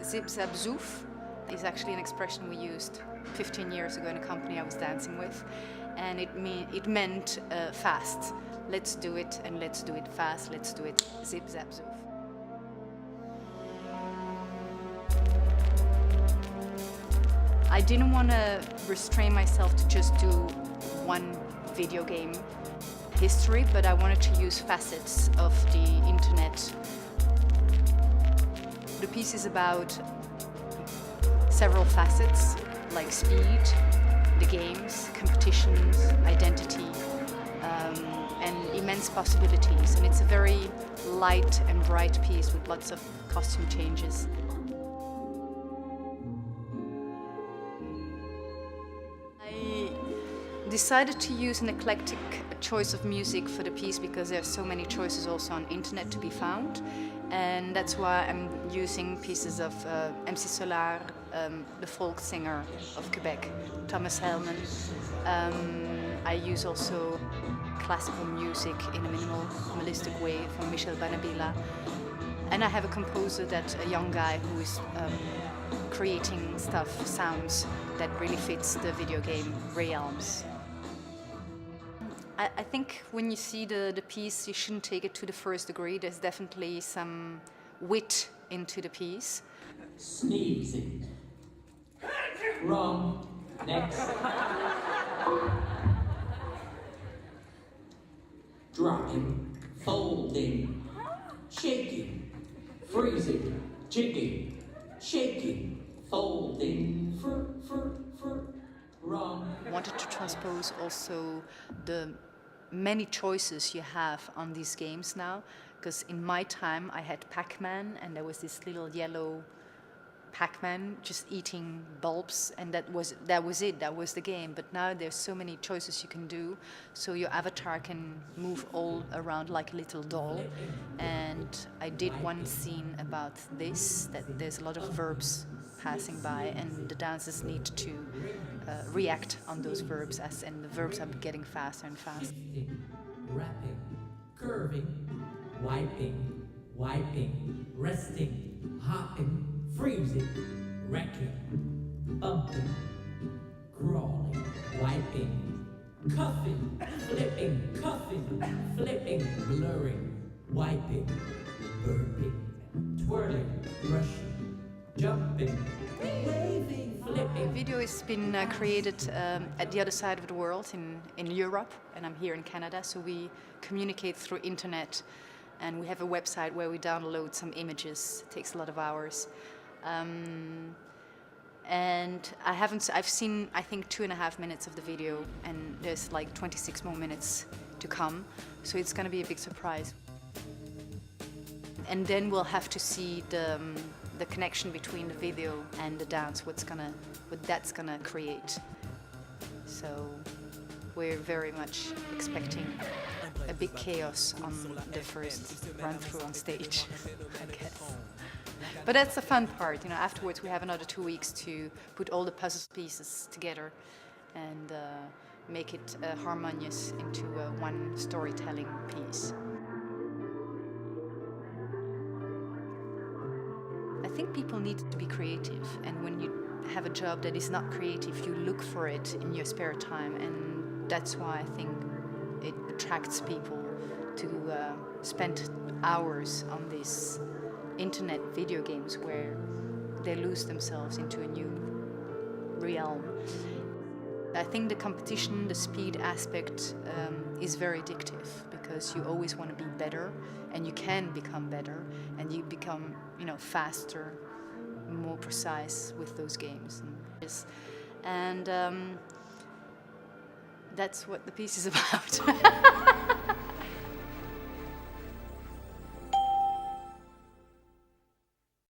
Zip Zap Zoom is actually an expression we used 15 years ago in a company I was dancing with, and it meant fast. Let's do it, and let's do it fast. Let's do it Zip Zap Zoom. I didn't want to restrain myself to just do one video game history, but I wanted to use facets of the internet. The piece is about several facets, like speed, the games, competitions, identity, and immense possibilities. And it's a very light and bright piece with lots of costume changes. I decided to use an eclectic choice of music for the piece because there are so many choices also on internet to be found, and that's why I'm using pieces of MC Solar, the folk singer of Quebec, Thomas Hellman. I use also classical music in a minimalistic way from Michel Banabila, and I have a composer, a young guy who is creating sounds that really fits the video game realms. I think when you see the piece, you shouldn't take it to the first degree. There's definitely some wit into the piece. Sneezing. Wrong. Next. Dropping. Folding. Shaking. Freezing. Jigging. Shaking. Folding. Wrong. I wanted to transpose also the many choices you have on these games now, because in my time I had Pac-Man, and there was this little yellow Pac-Man just eating bulbs, and that was it, that was the game. But now there's so many choices you can do, so your avatar can move all around like a little doll. And I did one scene about this, that there's a lot of verbs passing by, and the dancers need to react on those verbs, and the verbs are getting faster and faster. Wrapping, curving, wiping, resting, hopping, freezing, wrecking, bumping, crawling, wiping, cuffing, flipping, blurring, wiping, burping, twirling, brushing, jumping, waving, flipping. The video has been created at the other side of the world in Europe, and I'm here in Canada, so we communicate through internet, and we have a website where we download some images. It takes a lot of hours. And I've seen, I think, 2.5 minutes of the video, and there's like 26 more minutes to come, so it's going to be a big surprise. And then we'll have to see the connection between the video and the dance, what that's gonna create. So we're very much expecting a big chaos on the first run through on stage, I guess. But that's the fun part, you know. Afterwards we have another 2 weeks to put all the puzzle pieces together and make it harmonious into one storytelling piece. I think people need to be creative, and when you have a job that is not creative, you look for it in your spare time, and that's why I think it attracts people to spend hours on these internet video games where they lose themselves into a new realm. I think the competition, the speed aspect is very addictive, because you always want to be better, and you can become better, and you become, faster, more precise with those games. And that's what the piece is about.